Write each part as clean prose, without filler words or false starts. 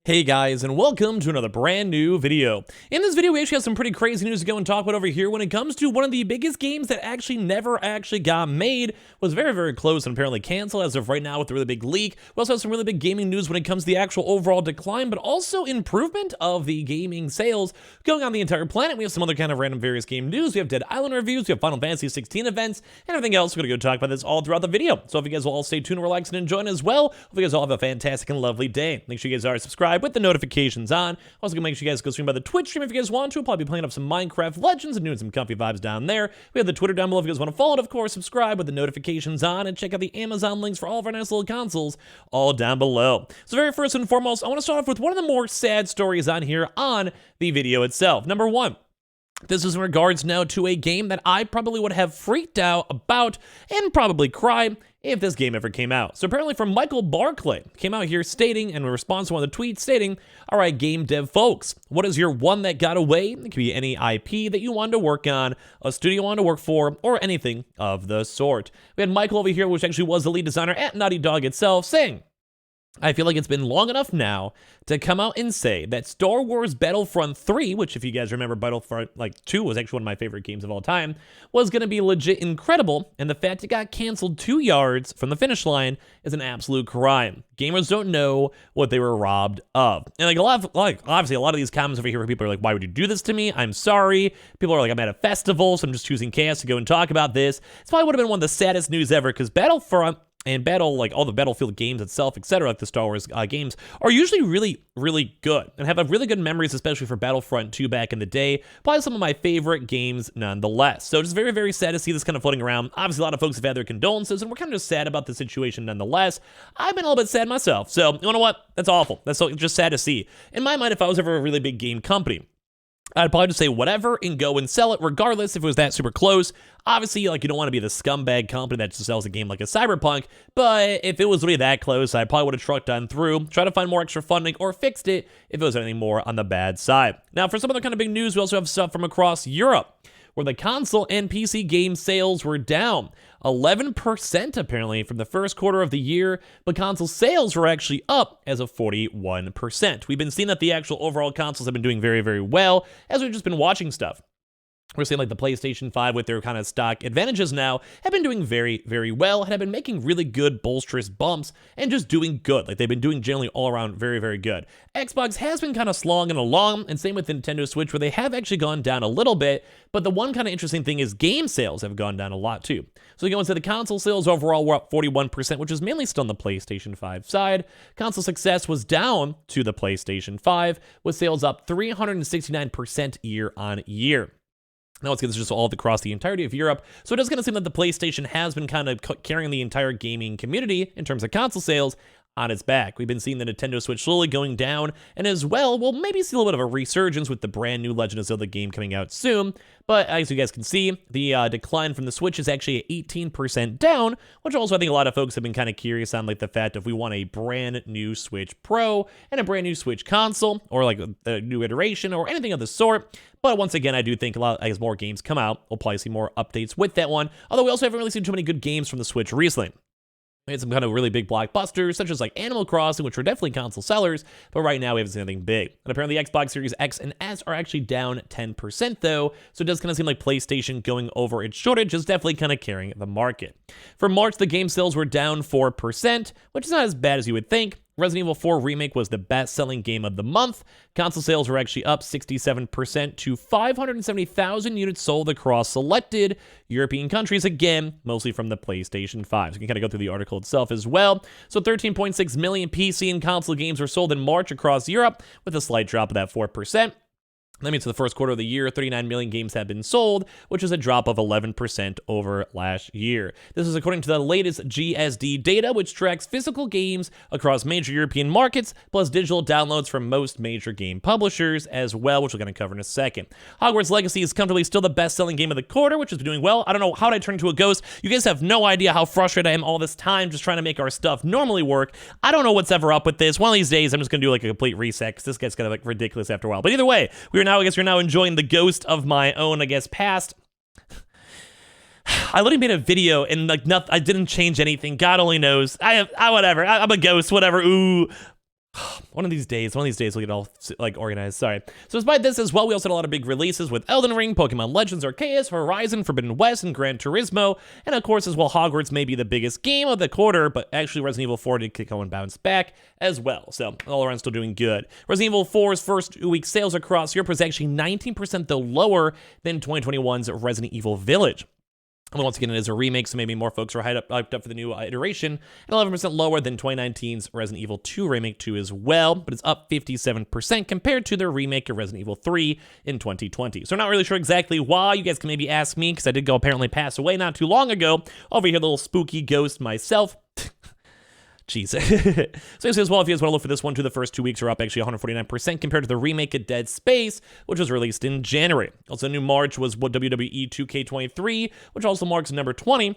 Hey guys, and welcome to another brand new video. In this video, we actually have some pretty crazy news to go and talk about over here when it comes to one of the biggest games that actually never got made, was very close and apparently canceled as of right now with a really big leak. We also have some really big gaming news when it comes to the actual overall decline, but also improvement of the gaming sales going on the entire planet. We have some other kind of random various game news. We have Dead Island reviews, we have Final Fantasy 16 events, and everything else. We're gonna go talk about this all throughout the video. So if you guys will all stay tuned, relax, and enjoy as well, hope you guys all have a fantastic and lovely day. Make sure you guys are subscribed with the notifications on. Also gonna make sure you guys go stream by the Twitch stream if you guys want to. I'll probably be playing up some Minecraft Legends and doing some comfy vibes down there. We have the Twitter down below if you guys want to follow it. Of course, subscribe with the notifications on and check out the Amazon links for all of our nice little consoles all down below. So very first and foremost, I want to start off with one of the more sad stories on here on the video itself. Number one. This is in regards now to a game that I probably would have freaked out about and probably cried if this game ever came out. So apparently from Michael Barclay came out here stating, in response to one of the tweets stating, all right, game dev folks, what is your one that got away? It could be any IP that you wanted to work on, a studio you wanted to work for, or anything of the sort. We had Michael over here, which actually was the lead designer at Naughty Dog itself, saying, I feel like it's been long enough now to come out and say that Star Wars Battlefront 3, which if you guys remember Battlefront 2 was actually one of my favorite games of all time, was going to be legit incredible, and the fact it got canceled 2 yards from the finish line is an absolute crime. Gamers don't know what they were robbed of. And obviously a lot of these comments over here where people are like, why would you do this to me? I'm sorry. People are like, I'm at a festival, so I'm just choosing chaos to go and talk about this. It's probably would have been one of the saddest news ever, because Battlefront and all the Battlefield games itself, etc., like the Star Wars games, are usually really good and have a really good memories, especially for Battlefront 2 back in the day. Probably some of my favorite games nonetheless. So just very sad to see this kind of floating around. Obviously, a lot of folks have had their condolences, and we're kind of just sad about the situation nonetheless. I've been a little bit sad myself. So, you know what? That's awful. That's just sad to see. In my mind, if I was ever a really big game company, I'd probably just say whatever and go and sell it regardless if it was that super close. Obviously, you don't want to be the scumbag company that just sells a game like a Cyberpunk, but if it was really that close, I probably would have trucked on through, try to find more extra funding, or fixed it if it was anything more on the bad side. Now, for some other kind of big news, we also have stuff from across Europe, where the console and PC game sales were down 11% apparently from the first quarter of the year, but console sales were actually up as of 41%. We've been seeing that the actual overall consoles have been doing very well as we've just been watching stuff. We're seeing like the PlayStation 5 with their kind of stock advantages now have been doing very well and have been making really good bolsterous bumps and just doing good. Like they've been doing generally all around very good. Xbox has been kind of slogging along, and same with Nintendo Switch, where they have actually gone down a little bit, but the one kind of interesting thing is game sales have gone down a lot too. So we go into the console sales overall were up 41%, which is mainly still on the PlayStation 5 side. Console success was down to the PlayStation 5, with sales up 369% year on year. Now it's just all across the entirety of Europe, so it does kind of seem that the PlayStation has been kind of carrying the entire gaming community in terms of console sales on its back. We've been seeing the Nintendo Switch slowly going down, and as well, we'll maybe see a little bit of a resurgence with the brand new Legend of Zelda game coming out soon. But as you guys can see, the decline from the Switch is actually 18% down, which also I think a lot of folks have been kind of curious on, like the fact if we want a brand new Switch Pro and a brand new Switch console, or like a new iteration or anything of the sort. But once again, I do think as more games come out, we'll probably see more updates with that one. Although we also haven't really seen too many good games from the Switch recently. We had some kind of really big blockbusters, such as like Animal Crossing, which were definitely console sellers, but right now we haven't seen anything big. And apparently Xbox Series X and S are actually down 10% though, so it does kind of seem like PlayStation going over its shortage is definitely kind of carrying the market. For March, the game sales were down 4%, which is not as bad as you would think. Resident Evil 4 Remake was the best-selling game of the month. Console sales were actually up 67% to 570,000 units sold across selected European countries, again, mostly from the PlayStation 5. So you can kind of go through the article itself as well. So 13.6 million PC and console games were sold in March across Europe, with a slight drop of that 4%. That means for the first quarter of the year, 39 million games have been sold, which is a drop of 11% over last year. This is according to the latest GSD data, which tracks physical games across major European markets, plus digital downloads from most major game publishers as well, which we're going to cover in a second. Hogwarts Legacy is comfortably still the best-selling game of the quarter, which has been doing well. I don't know, how did I turn into a ghost? You guys have no idea how frustrated I am all this time just trying to make our stuff normally work. I don't know what's ever up with this. One of these days, I'm just going to do like a complete reset, because this gets kind of like ridiculous after a while. But either way, we're now enjoying the ghost of my own, past. I literally made a video and like nothing, I didn't change anything. God only knows. Whatever. I'm a ghost, whatever. Ooh. One of these days we'll get all like organized. Sorry. So despite this as well, we also had a lot of big releases with Elden Ring, Pokemon Legends Arceus, Horizon Forbidden West, and Gran Turismo. And of course, as well, Hogwarts may be the biggest game of the quarter, but actually Resident Evil 4 did kick on and bounce back as well. So all around still doing good. Resident Evil 4's first 2 week sales across Europe was actually 19% though lower than 2021's Resident Evil Village. And once again, it is a remake, so maybe more folks are hyped up for the new iteration. And 11% lower than 2019's Resident Evil 2 Remake 2 as well, but it's up 57% compared to their remake of Resident Evil 3 in 2020. So I'm not really sure exactly why. You guys can maybe ask me, because I did go apparently pass away not too long ago. Over here, little spooky ghost myself. Jeez. So as well, if you guys want to look for this one too, the first 2 weeks are up actually 149% compared to the remake of Dead Space, which was released in January. Also, new March was WWE 2K23, which also marks number 20.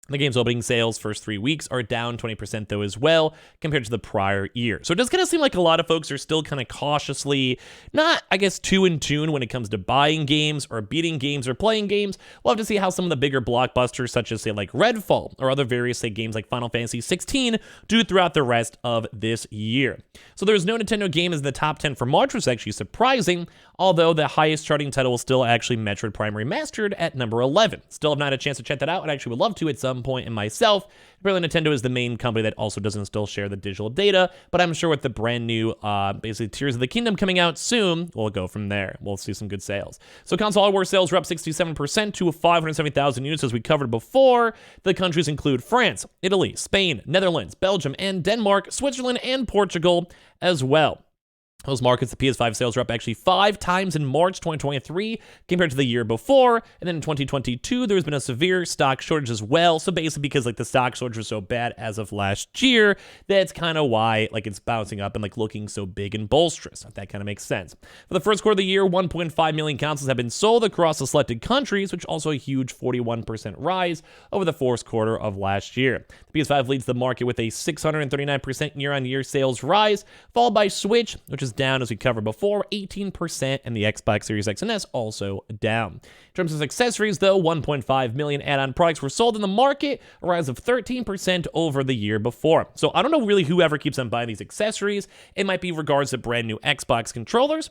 The game's opening sales first 3 weeks are down 20% though as well compared to the prior year. So it does kind of seem like a lot of folks are still kind of cautiously not, I guess, too in tune when it comes to buying games or beating games or playing games. We'll have to see how some of the bigger blockbusters such as say like Redfall or other various say games like Final Fantasy 16 do throughout the rest of this year. So there's no Nintendo game in the top 10 for March, which is actually surprising, although the highest charting title was still actually Metroid Prime Remastered at number 11. Still have not had a chance to check that out, and I actually would love to at some point in myself. Apparently Nintendo is the main company that also doesn't still share the digital data, but I'm sure with the brand new basically Tears of the Kingdom coming out soon, we'll go from there. We'll see some good sales. So console hardware sales were up 67% to 570,000 units as we covered before. The countries include France, Italy, Spain, Netherlands, Belgium, and Denmark, Switzerland, and Portugal as well. Those markets, the PS5 sales were up actually 5 times in March 2023 compared to the year before. And then in 2022, there's been a severe stock shortage as well. So basically because like the stock shortage was so bad as of last year, that's kind of why like it's bouncing up and like looking so big and bolsterous, if that kind of makes sense. For the first quarter of the year, 1.5 million consoles have been sold across the selected countries, which also a huge 41% rise over the fourth quarter of last year. The PS5 leads the market with a 639% year-on-year sales rise, followed by Switch, which is down as we covered before, 18%, and the Xbox Series X and S also down. In terms of accessories, though, 1.5 million add-on products were sold in the market, a rise of 13% over the year before. So I don't know really whoever keeps on buying these accessories. It might be in regards to brand new Xbox controllers.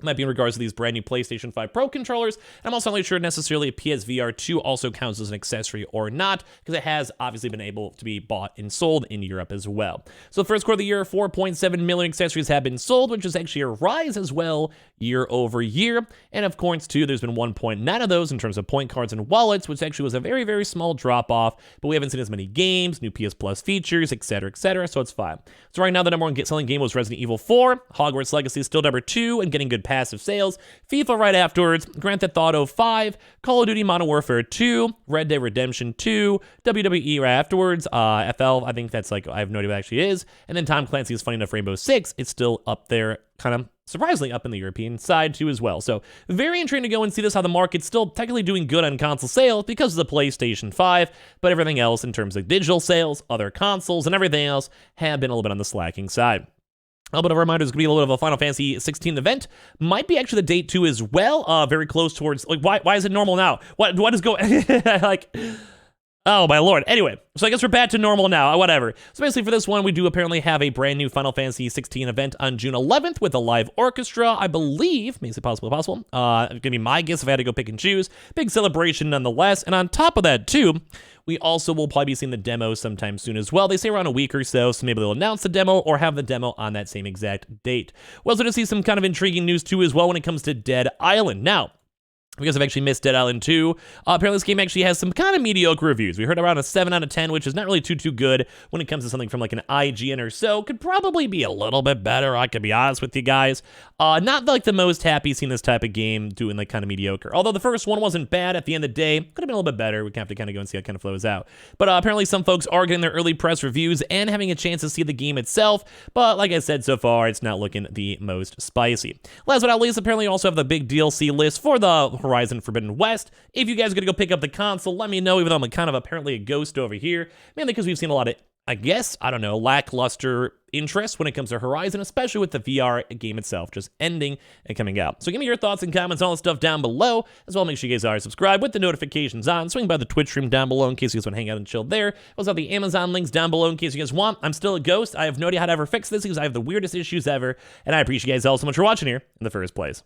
It might be in regards to these brand new PlayStation 5 Pro controllers. And I'm also not really sure necessarily if PSVR 2 also counts as an accessory or not, because it has obviously been able to be bought and sold in Europe as well. So the first quarter of the year, 4.7 million accessories have been sold, which is actually a rise as well year over year. And of course, too, there's been 1.9 of those in terms of point cards and wallets, which actually was a very, very small drop off, but we haven't seen as many games, new PS Plus features, etc., so it's fine. So right now, the number one selling game was Resident Evil 4, Hogwarts Legacy is still number 2 and getting good passive sales, FIFA right afterwards, Grand Theft Auto 5, Call of Duty Modern Warfare 2, Red Dead Redemption 2, WWE right afterwards, FL, I think that's like, I have no idea what it actually is, and then Tom Clancy's Funny Enough Rainbow Six, it's still up there, kind of surprisingly up in the European side too as well. So very intriguing to go and see this, how the market's still technically doing good on console sales because of the PlayStation 5, but everything else in terms of digital sales, other consoles, and everything else have been a little bit on the slacking side. A little bit of a reminder, there's going to be a little bit of a Final Fantasy 16 event. Might be actually the date too as well. Very close towards, like, why is it normal now? What is going, like, oh my lord. Anyway, so I guess we're back to normal now, whatever. So basically for this one, we do apparently have a brand new Final Fantasy 16 event on June 11th with a live orchestra, I believe. Maybe it's possible. It's going to be my guess if I had to go pick and choose. Big celebration nonetheless. And on top of that too, we also will probably be seeing the demo sometime soon as well. They say around a week or so maybe they'll announce the demo or have the demo on that same exact date. We also see some kind of intriguing news too as well when it comes to Dead Island. Now, because I've actually missed Dead Island 2. Apparently this game actually has some kind of mediocre reviews. We heard around a 7 out of 10, which is not really too good when it comes to something from like an IGN or so. Could probably be a little bit better, I could be honest with you guys. Not like the most happy seeing this type of game doing like kind of mediocre. Although the first one wasn't bad at the end of the day. Could have been a little bit better. We have to kind of go and see how it kind of flows out. But apparently some folks are getting their early press reviews and having a chance to see the game itself. But like I said, so far, it's not looking the most spicy. Last but not least, apparently also have the big DLC list for the Horizon Forbidden West. If you guys are going to go pick up the console, let me know, even though I'm kind of apparently a ghost over here, mainly because we've seen a lot of I guess, I don't know, lackluster interest when it comes to Horizon, especially with the VR game itself just ending and coming out. So give me your thoughts and comments on all the stuff down below. As well, make sure you guys are subscribed with the notifications on. Swing by the Twitch stream down below in case you guys want to hang out and chill there. Also have the Amazon links down below in case you guys want. I'm still a ghost. I have no idea how to ever fix this because I have the weirdest issues ever. And I appreciate you guys all so much for watching here in the first place.